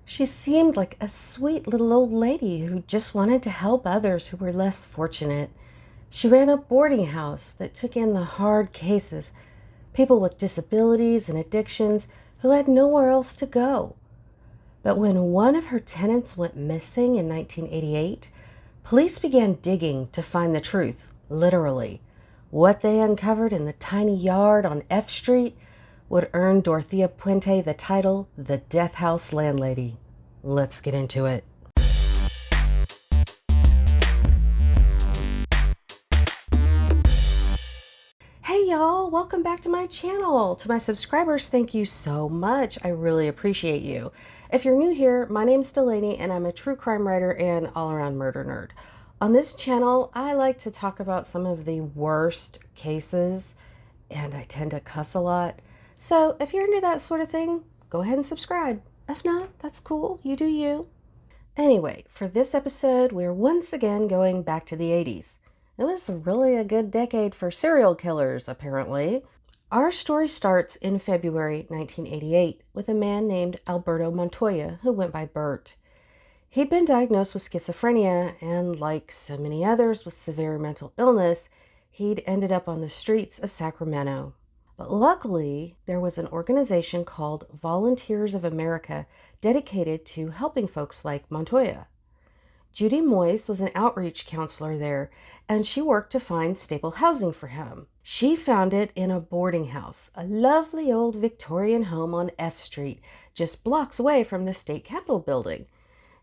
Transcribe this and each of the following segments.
She seemed like a sweet little old lady who just wanted to help others who were less fortunate. She ran a boarding house that took in the hard cases, people with disabilities and addictions who had nowhere else to go. But when one of her tenants went missing in 1988, police began digging to find the truth, literally. What they uncovered in the tiny yard on F Street would earn Dorothea Puente the title the Death House Landlady. Let's get into it. Hey y'all, welcome back to my channel. To my subscribers, thank you so much. I really appreciate you. If you're new here, my name's Delaney and I'm a true crime writer and all-around murder nerd. On this channel, I like to talk about some of the worst cases and I tend to cuss a lot. So if you're into that sort of thing, go ahead and subscribe. If not, that's cool. You do you. Anyway, for this episode, we're once again going back to the 80s. It was really a good decade for serial killers, apparently. Our story starts in February 1988 with a man named Alberto Montoya who went by Bert. He'd been diagnosed with schizophrenia and, like so many others with severe mental illness, he'd ended up on the streets of Sacramento. But luckily, there was an organization called Volunteers of America dedicated to helping folks like Montoya. Judy Moyes was an outreach counselor there, and she worked to find stable housing for him. She found it in a boarding house, a lovely old Victorian home on F Street, just blocks away from the state capitol building.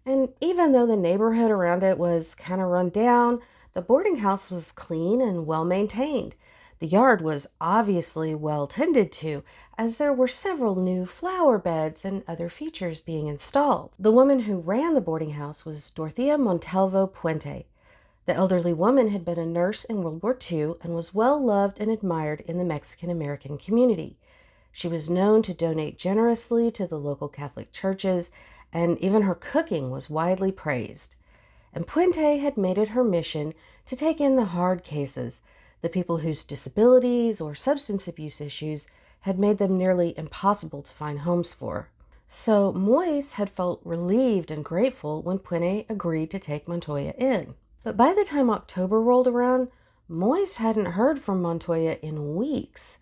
And even though the neighborhood around it was kind of run down, the boarding house was clean and well maintained. The yard was obviously well tended to, as there were several new flower beds and other features being installed. The woman who ran the boarding house was Dorothea Puente. The elderly woman had been a nurse in World War II and was well loved and admired in the Mexican-American community. She was known to donate generously to the local Catholic churches, and even her cooking was widely praised. And Puente had made it her mission to take in the hard cases, the people whose disabilities or substance abuse issues had made them nearly impossible to find homes for. So Moyes had felt relieved and grateful when Puente agreed to take Montoya in. But by the time October rolled around, Moyes hadn't heard from Montoya in weeks.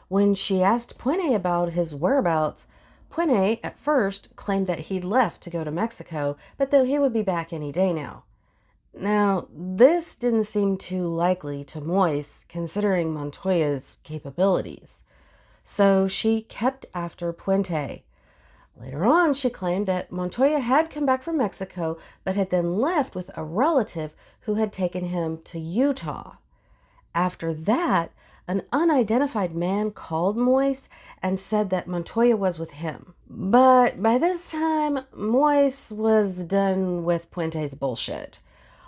When she asked Puente about his whereabouts, Puente at first claimed that he'd left to go to Mexico, but though he would be back any day now. Now, this didn't seem too likely to Moyes, considering Montoya's capabilities. So she kept after Puente. Later on, she claimed that Montoya had come back from Mexico, but had then left with a relative who had taken him to Utah. After that, an unidentified man called Moyes and said that Montoya was with him. But by this time, Moyes was done with Puente's bullshit.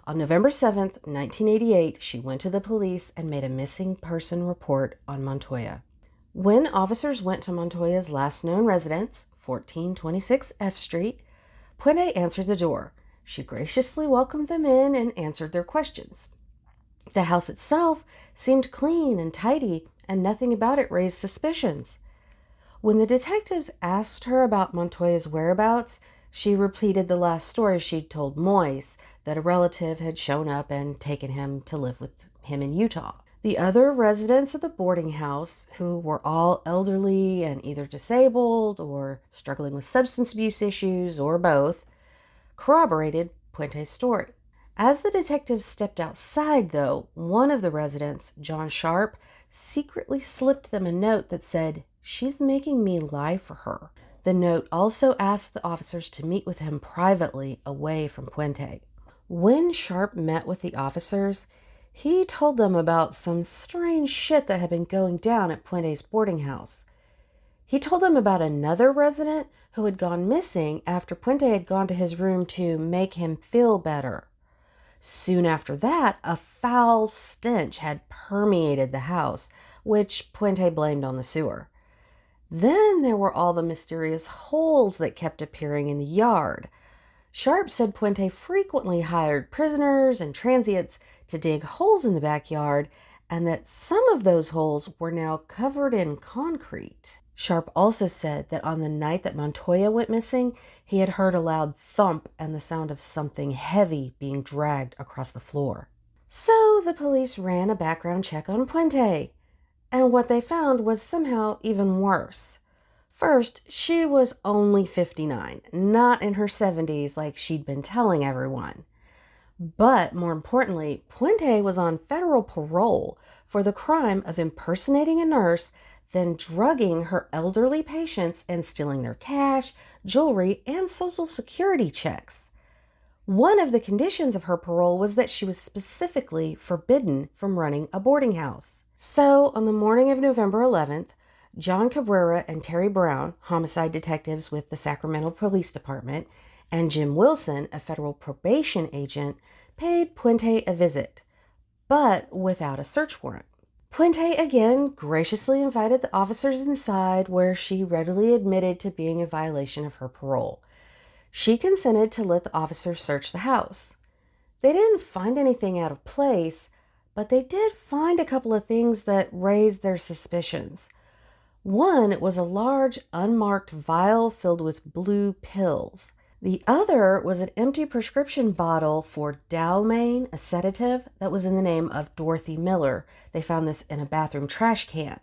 On November 7th, 1988, she went to the police and made a missing person report on Montoya. When officers went to Montoya's last known residence, 1426 F Street, Puente answered the door. She graciously welcomed them in and answered their questions. The house itself seemed clean and tidy, and nothing about it raised suspicions. When the detectives asked her about Montoya's whereabouts, she repeated the last story she'd told Moyes, that a relative had shown up and taken him to live with him in Utah. The other residents of the boarding house, who were all elderly and either disabled or struggling with substance abuse issues or both, corroborated Puente's story. As the detectives stepped outside, though, one of the residents, John Sharp, secretly slipped them a note that said, "She's making me lie for her." The note also asked the officers to meet with him privately away from Puente. When Sharp met with the officers, he told them about some strange shit that had been going down at Puente's boarding house. He told them about another resident who had gone missing after Puente had gone to his room to make him feel better. Soon after that, a foul stench had permeated the house, which Puente blamed on the sewer. Then there were all the mysterious holes that kept appearing in the yard. Sharp said Puente frequently hired prisoners and transients to dig holes in the backyard, and that some of those holes were now covered in concrete. Sharp also said that on the night that Montoya went missing, he had heard a loud thump and the sound of something heavy being dragged across the floor. So the police ran a background check on Puente, and what they found was somehow even worse. First, she was only 59, not in her 70s like she'd been telling everyone. But more importantly, Puente was on federal parole for the crime of impersonating a nurse, then drugging her elderly patients and stealing their cash, jewelry, and Social Security checks. One of the conditions of her parole was that she was specifically forbidden from running a boarding house. So, on the morning of November 11th, John Cabrera and Terry Brown, homicide detectives with the Sacramento Police Department, and Jim Wilson, a federal probation agent, paid Puente a visit, but without a search warrant. Puente again graciously invited the officers inside, where she readily admitted to being in violation of her parole. She consented to let the officers search the house. They didn't find anything out of place, but they did find a couple of things that raised their suspicions. One was a large, unmarked vial filled with blue pills. The other was an empty prescription bottle for Dalmane, a sedative that was in the name of Dorothy Miller. They found this in a bathroom trash can.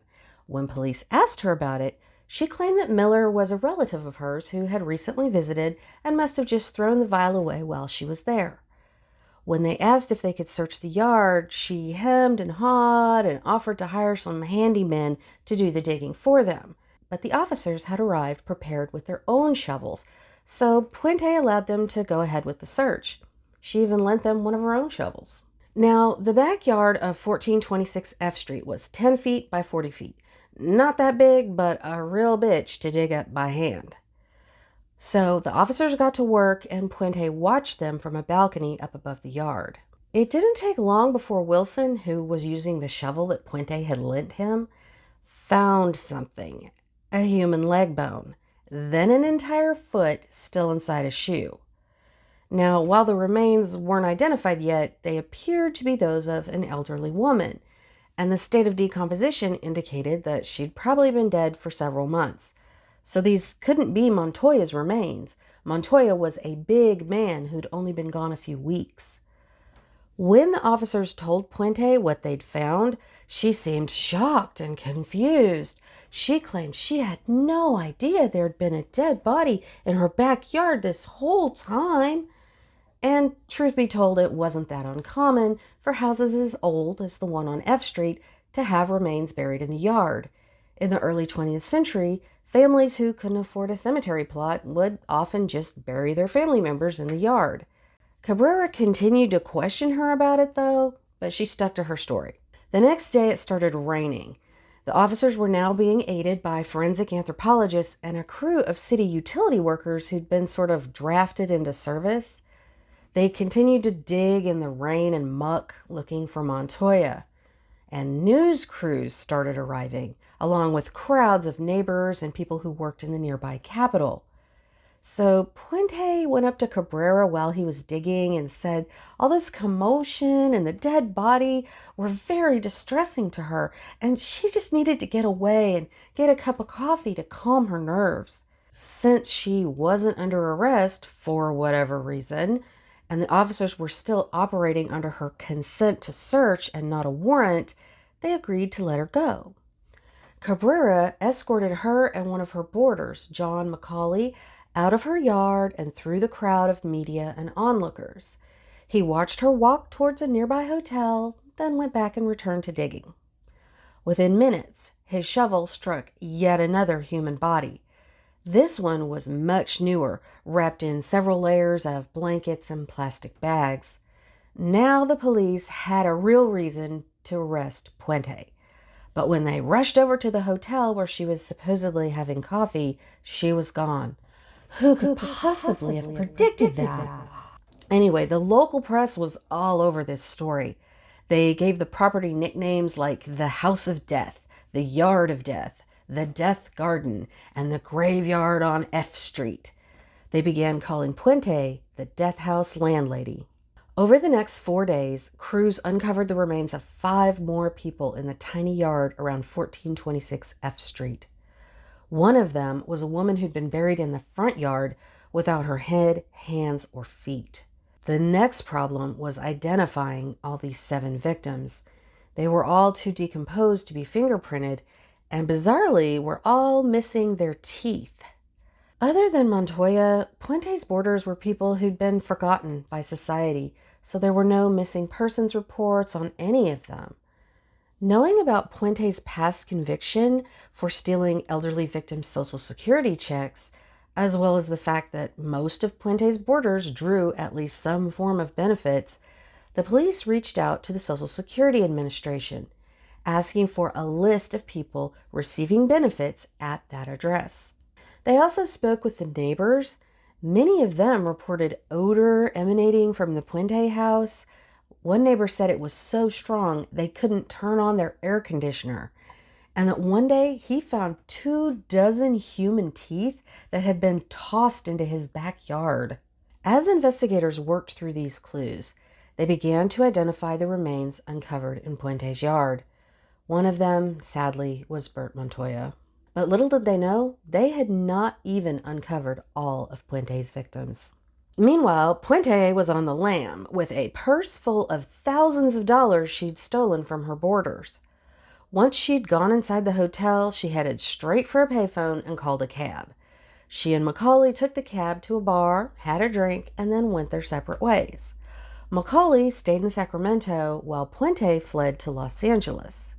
When police asked her about it, she claimed that Miller was a relative of hers who had recently visited and must have just thrown the vial away while she was there. When they asked if they could search the yard, she hemmed and hawed and offered to hire some handymen to do the digging for them. But the officers had arrived prepared with their own shovels, so Puente allowed them to go ahead with the search. She even lent them one of her own shovels. Now, the backyard of 1426 F Street was 10 feet by 40 feet. Not that big, but a real bitch to dig up by hand. So the officers got to work, and Puente watched them from a balcony up above the yard. It didn't take long before Wilson, who was using the shovel that Puente had lent him, found something, a human leg bone, then an entire foot still inside a shoe. Now, while the remains weren't identified yet, they appeared to be those of an elderly woman, and the state of decomposition indicated that she'd probably been dead for several months. So these couldn't be Montoya's remains. Montoya was a big man who'd only been gone a few weeks. When the officers told Puente what they'd found, she seemed shocked and confused. She claimed she had no idea there'd been a dead body in her backyard this whole time. And truth be told, it wasn't that uncommon for houses as old as the one on F Street to have remains buried in the yard. In the early 20th century, families who couldn't afford a cemetery plot would often just bury their family members in the yard. Cabrera continued to question her about it, though, but she stuck to her story. The next day, it started raining. The officers were now being aided by forensic anthropologists and a crew of city utility workers who'd been sort of drafted into service. They continued to dig in the rain and muck looking for Montoya. And news crews started arriving, along with crowds of neighbors and people who worked in the nearby Capitol. So Puente went up to Cabrera while he was digging and said all this commotion and the dead body were very distressing to her, and she just needed to get away and get a cup of coffee to calm her nerves. Since she wasn't under arrest for whatever reason, and the officers were still operating under her consent to search and not a warrant, they agreed to let her go. Cabrera escorted her and one of her boarders, John McCauley, out of her yard and through the crowd of media and onlookers. He watched her walk towards a nearby hotel, then went back and returned to digging. Within minutes, his shovel struck yet another human body. This one was much newer, wrapped in several layers of blankets and plastic bags. Now the police had a real reason to arrest Puente. But when they rushed over to the hotel where she was supposedly having coffee, she was gone. Who could possibly have predicted that? Anyway, the local press was all over this story. They gave the property nicknames like the House of Death, the Yard of Death, the Death Garden, and the Graveyard on F Street. They began calling Puente the Death House Landlady. Over the next 4 days, crews uncovered the remains of 5 more people in the tiny yard around 1426 F Street. One of them was a woman who'd been buried in the front yard without her head, hands, or feet. The next problem was identifying all these 7 victims. They were all too decomposed to be fingerprinted, and bizarrely, were all missing their teeth. Other than Montoya, Puente's boarders were people who'd been forgotten by society, so there were no missing persons reports on any of them. Knowing about Puente's past conviction for stealing elderly victims' Social Security checks, as well as the fact that most of Puente's boarders drew at least some form of benefits, the police reached out to the Social Security Administration, asking for a list of people receiving benefits at that address. They also spoke with the neighbors. Many of them reported odor emanating from the Puente house. One neighbor said it was so strong they couldn't turn on their air conditioner, and that one day he found 24 human teeth that had been tossed into his backyard. As investigators worked through these clues, they began to identify the remains uncovered in Puente's yard. One of them, sadly, was Bert Montoya. But little did they know, they had not even uncovered all of Puente's victims. Meanwhile, Puente was on the lam with a purse full of thousands of dollars she'd stolen from her boarders. Once she'd gone inside the hotel, she headed straight for a payphone and called a cab. She and Macaulay took the cab to a bar, had a drink, and then went their separate ways. Macaulay stayed in Sacramento while Puente fled to Los Angeles.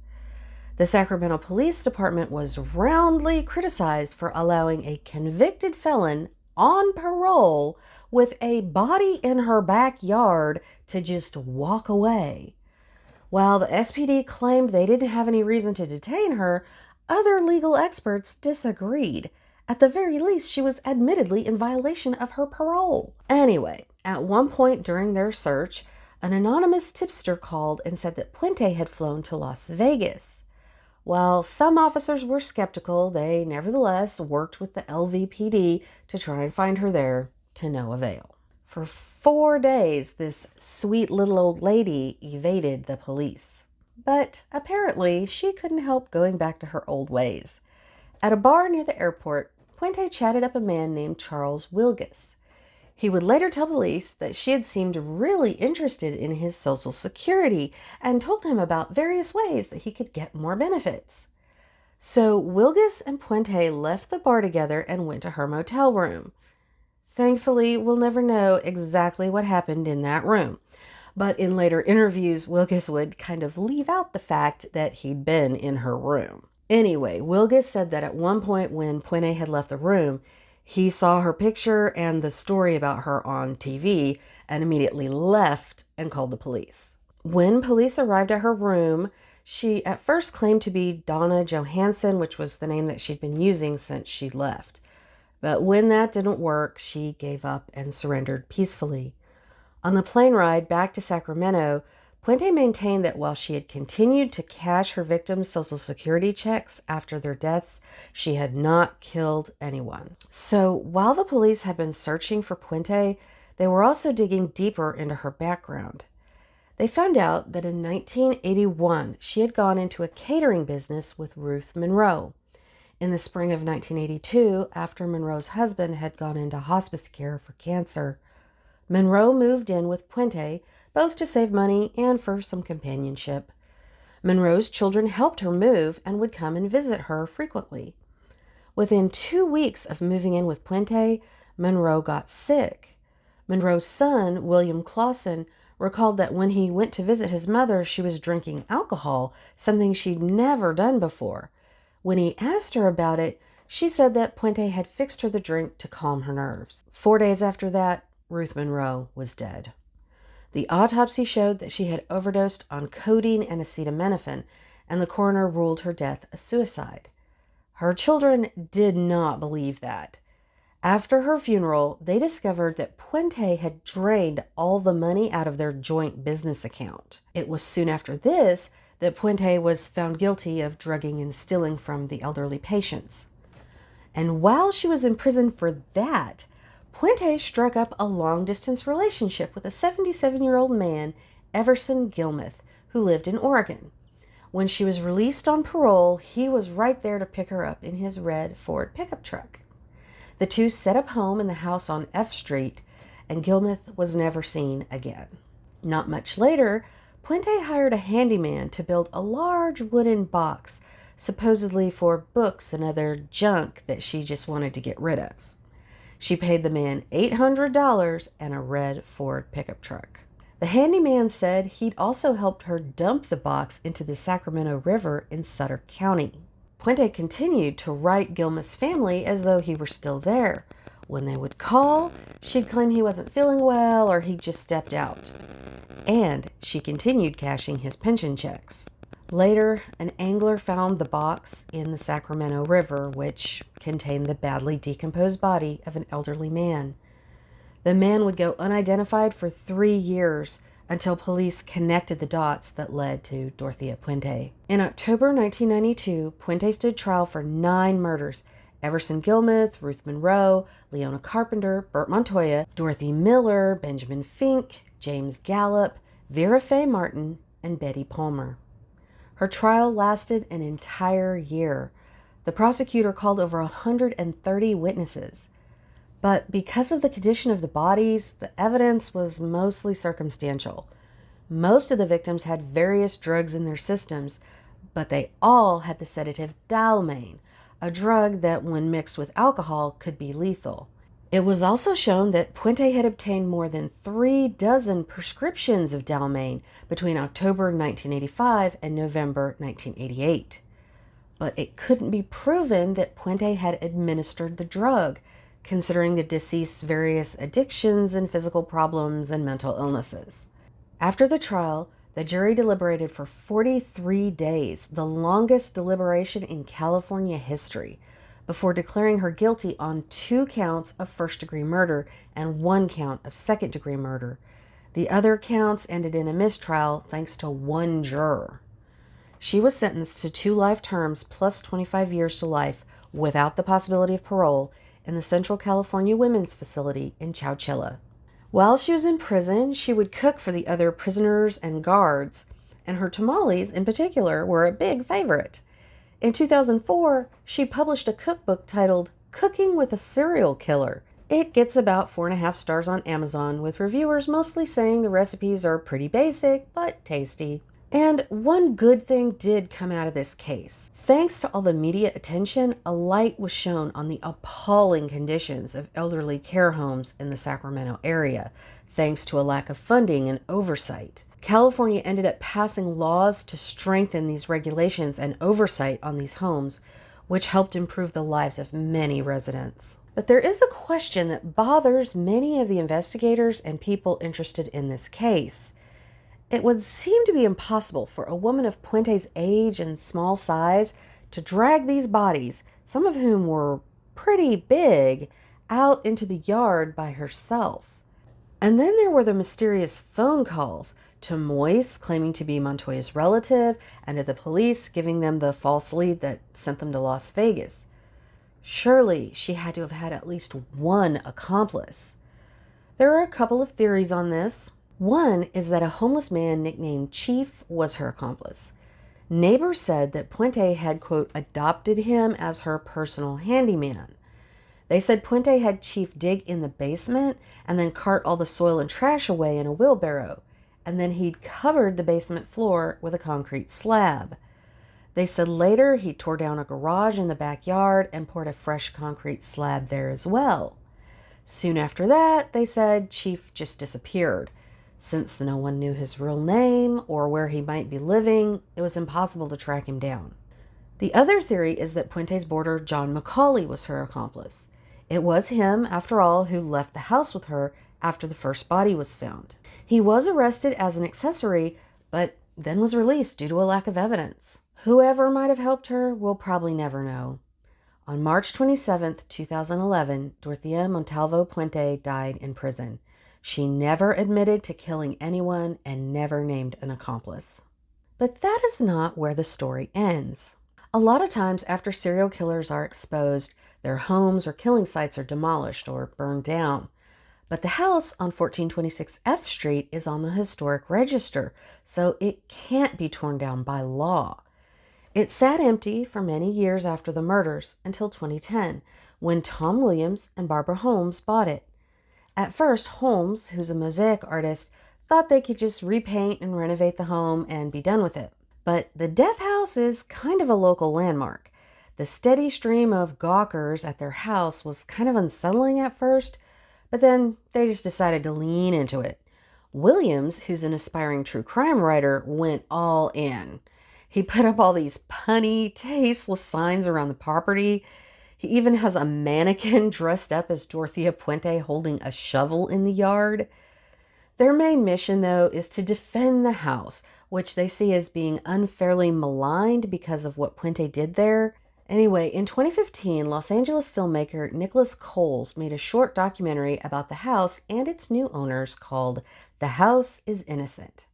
The Sacramento Police Department was roundly criticized for allowing a convicted felon on parole with a body in her backyard to just walk away. While the SPD claimed they didn't have any reason to detain her, other legal experts disagreed. At the very least, she was admittedly in violation of her parole. Anyway, at one point during their search, an anonymous tipster called and said that Puente had flown to Las Vegas. While some officers were skeptical, they nevertheless worked with the LVPD to try and find her there, to no avail. For 4 days, this sweet little old lady evaded the police. But apparently, she couldn't help going back to her old ways. At a bar near the airport, Puente chatted up a man named Charles Wilgus. He would later tell police that she had seemed really interested in his Social Security and told him about various ways that he could get more benefits. So Wilgus and Puente left the bar together and went to her motel room. Thankfully, we'll never know exactly what happened in that room. But in later interviews, Wilgus would kind of leave out the fact that he'd been in her room. Anyway, Wilgus said that at one point when Puente had left the room, he saw her picture and the story about her on TV and immediately left and called the police. When police arrived at her room, she at first claimed to be Donna Johansson, which was the name that she'd been using since she'd left. But when that didn't work, she gave up and surrendered peacefully. On the plane ride back to Sacramento, Puente maintained that while she had continued to cash her victims' Social Security checks after their deaths, she had not killed anyone. So while the police had been searching for Puente, they were also digging deeper into her background. They found out that in 1981, she had gone into a catering business with Ruth Monroe. In the spring of 1982, after Monroe's husband had gone into hospice care for cancer, Monroe moved in with Puente, both to save money and for some companionship. Monroe's children helped her move and would come and visit her frequently. Within 2 weeks of moving in with Puente, Monroe got sick. Monroe's son, William Clausen, recalled that when he went to visit his mother, she was drinking alcohol, something she'd never done before. When he asked her about it, she said that Puente had fixed her the drink to calm her nerves. 4 days after that, Ruth Monroe was dead. The autopsy showed that she had overdosed on codeine and acetaminophen, and the coroner ruled her death a suicide. Her children did not believe that. After her funeral, they discovered that Puente had drained all the money out of their joint business account. It was soon after this that Puente was found guilty of drugging and stealing from the elderly patients. And while she was in prison for that, Puente struck up a long-distance relationship with a 77-year-old man, Everson Gilmuth, who lived in Oregon. When she was released on parole, he was right there to pick her up in his red Ford pickup truck. The two set up home in the house on F Street, and Gilmeth was never seen again. Not much later, Puente hired a handyman to build a large wooden box, supposedly for books and other junk that she just wanted to get rid of. She paid the man $800 and a red Ford pickup truck. The handyman said he'd also helped her dump the box into the Sacramento River in Sutter County. Puente continued to write Gilmeth's family as though he were still there. When they would call, she'd claim he wasn't feeling well or he'd just stepped out. And she continued cashing his pension checks. Later, an angler found the box in the Sacramento River, which contained the badly decomposed body of an elderly man. The man would go unidentified for 3 years until police connected the dots that led to Dorothea Puente. In October 1992, Puente stood trial for 9 murders: Everson Gilmeth, Ruth Monroe, Leona Carpenter, Bert Montoya, Dorothy Miller, Benjamin Fink, James Gallup, Vera Faye Martin, and Betty Palmer. Her trial lasted an entire year. The prosecutor called over 130 witnesses. But because of the condition of the bodies, the evidence was mostly circumstantial. Most of the victims had various drugs in their systems, but they all had the sedative Dalmane, a drug that, when mixed with alcohol, could be lethal. It was also shown that Puente had obtained more than 36 prescriptions of Dalmane between October 1985 and November 1988. But it couldn't be proven that Puente had administered the drug, considering the deceased's various addictions and physical problems and mental illnesses. After the trial, the jury deliberated for 43 days, the longest deliberation in California history, before declaring her guilty on 2 counts of first-degree murder and 1 count of second-degree murder. The other counts ended in a mistrial thanks to 1 juror. She was sentenced to 2 life terms plus 25 years to life without the possibility of parole in the Central California Women's Facility in Chowchilla. While she was in prison, she would cook for the other prisoners and guards, and her tamales in particular were a big favorite. In 2004, she published a cookbook titled Cooking with a Serial Killer. It gets about 4.5 stars on Amazon, with reviewers mostly saying the recipes are pretty basic but tasty. And one good thing did come out of this case. Thanks to all the media attention, a light was shown on the appalling conditions of elderly care homes in the Sacramento area, thanks to a lack of funding and oversight. California ended up passing laws to strengthen these regulations and oversight on these homes, which helped improve the lives of many residents. But there is a question that bothers many of the investigators and people interested in this case. It would seem to be impossible for a woman of Puente's age and small size to drag these bodies, some of whom were pretty big, out into the yard by herself. And then there were the mysterious phone calls to Moise claiming to be Montoya's relative, and to the police giving them the false lead that sent them to Las Vegas. Surely she had to have had at least one accomplice. There are a couple of theories on this. One is that a homeless man nicknamed Chief was her accomplice. Neighbors said that Puente had, quote, adopted him as her personal handyman. They said Puente had Chief dig in the basement and then cart all the soil and trash away in a wheelbarrow, and then he'd covered the basement floor with a concrete slab. They said later he tore down a garage in the backyard and poured a fresh concrete slab there as well. Soon after that, they said Chief just disappeared. Since no one knew his real name or where he might be living, it was impossible to track him down. The other theory is that Puente's boarder John McCauley was her accomplice. It was him, after all, who left the house with her after the first body was found. He was arrested as an accessory, but then was released due to a lack of evidence. Whoever might have helped her, we'll probably never know. On March 27, 2011, Dorothea Montalvo Puente died in prison. She never admitted to killing anyone and never named an accomplice. But that is not where the story ends. A lot of times after serial killers are exposed, their homes or killing sites are demolished or burned down. But the house on 1426 F Street is on the historic register, so it can't be torn down by law. It sat empty for many years after the murders until 2010, when Tom Williams and Barbara Holmes bought it. At first, Holmes, who's a mosaic artist, thought they could just repaint and renovate the home and be done with it. But the death house is kind of a local landmark. The steady stream of gawkers at their house was kind of unsettling at first, but then they just decided to lean into it. Williams, who's an aspiring true crime writer, went all in. He put up all these punny, tasteless signs around the property. He even has a mannequin dressed up as Dorothea Puente holding a shovel in the yard. Their main mission, though, is to defend the house, which they see as being unfairly maligned because of what Puente did there. Anyway, in 2015, Los Angeles filmmaker Nicholas Coles made a short documentary about the house and its new owners called The House is Innocent.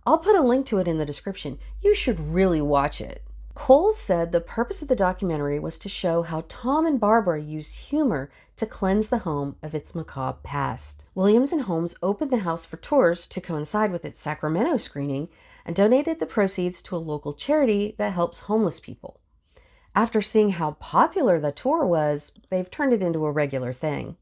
I'll put a link to it in the description. You should really watch it. Coles said the purpose of the documentary was to show how Tom and Barbara used humor to cleanse the home of its macabre past. Williams and Holmes opened the house for tours to coincide with its Sacramento screening and donated the proceeds to a local charity that helps homeless people. After seeing how popular the tour was, they've turned it into a regular thing.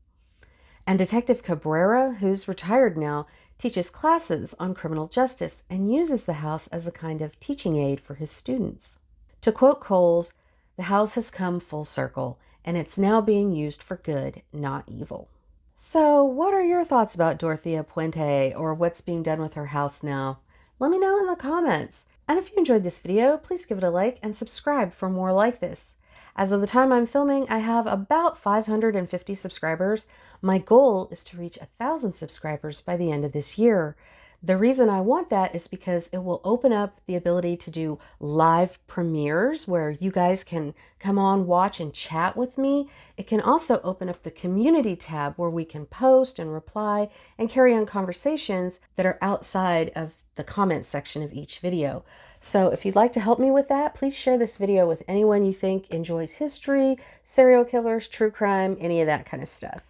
And Detective Cabrera, who's retired now, teaches classes on criminal justice and uses the house as a kind of teaching aid for his students. To quote Coles, "The house has come full circle, and it's now being used for good, not evil." So, what are your thoughts about Dorothea Puente, or what's being done with her house now? Let me know in the comments. And if you enjoyed this video, please give it a like and subscribe for more like this. As of the time I'm filming, I have about 550 subscribers. My goal is to reach 1,000 subscribers by the end of this year. The reason I want that is because it will open up the ability to do live premieres where you guys can come on, watch, and chat with me. It can also open up the community tab where we can post and reply and carry on conversations that are outside of the comments section of each video. So if you'd like to help me with that, please share this video with anyone you think enjoys history, serial killers, true crime, any of that kind of stuff.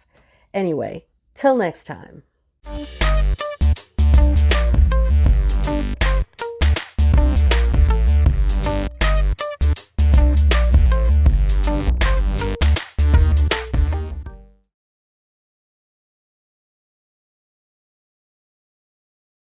Anyway, till next time.